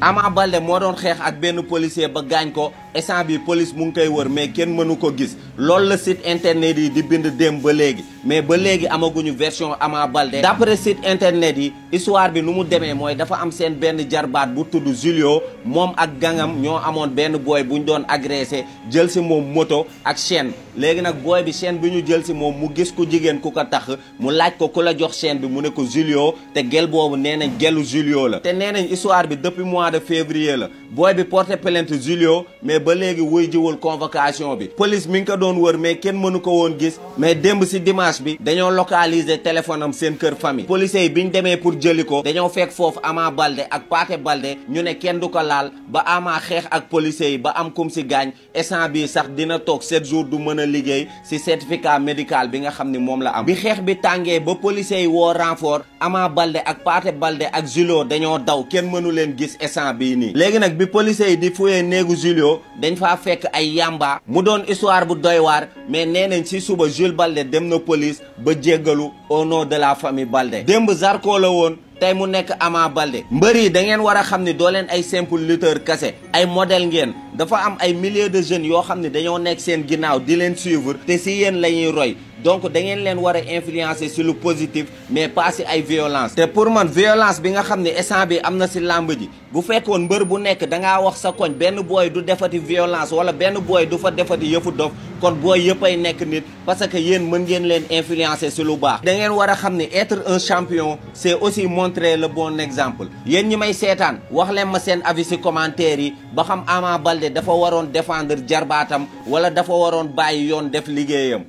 Ama Baldé moo doon xeex ak benn policier ba gaañ ko instant bi police mu ngi koy wër mais kenn mënu ko gis loolu la site internet yi di bind dem ba léegi mais ba léegi amaguñu version Ama Baldé. d'après site internet yi histoire bi nu mu demee mooy dafa am seen benn jarbaat bu tudd Julio moom ak gangam ñoo amoon benn booy bu ñu doon agressé jël si moom moto ak chaîne léegi nag booy bi chaîne bi ñu jël si moom mu gis ku jigéen ku ko tax mu laaj ko ku la jox chaîne bi mu ne ko Julio te gel boobu nee nañ gelu Julio la te nee nañ histoire bi depuis mois de février la booy bi porté plainte Julio mais ba léegi wuy jiwul convocation bi police mi ngi ko doon wër mais kenn mënu ko woon gis mais démb si dimanche bi dañoo localiser téléphone am seen kër famille policiers yi bi ñu demee pour jëli ko dañoo fekk foofu Ama Baldé ak Pathé Baldé ñu ne kenn du ko laal ba Ama xeex ak policiers yi ba am kum si gaañ instant bii sax dina toog 7 jours du mën a liggéey si certificat médical bi nga xam ni moom la am bi xeex bi tàngee ba policiers yi woo renfort Ama Baldé ak Pathé Baldé ak Julio dañoo daw kenn mënu leen gis instant bii nii léegi nag bi policiers yi di fuyee néegu Julio dañ faa fekk ay yamba mu doon histoire bu doy waar mais nee nañ si suba Jules Baldé dem na police ba jéggalu au nom de la famille Baldé démb Zarko la woon tey mu nekk Ama Baldé mbër yi da ngeen war a xam ni doo leen ay simple lutteur kase ay modèle ngeen dafa am ay milliers de jeunes yoo xam ne dañoo nekk seen ginnaaw di leen suivre te si yéen la ñuy roy donc da ngeen leen war a influencer si lu positif mais pas si ay violence te pour man violence bi nga xam ne instant bi am na si làmb ji bu fekkoon mbër bu nekk dangaa wax sa koñ benn booy du defati violence wala benn booy du fa defati yëfu dof kon booy yëpp ay nekk nit parce que yéen mën ngeen leen influencer si lu baax da ngeen war a xam ne être un champion c'est aussi montrer le bon exemple yéen ñi may seetaan wax leen ma seen avis si commentaire yi ba xam Ama Baldé dafa waroon défendre jarbaatam wala dafa waroon bàyyi yoon def liggéeyam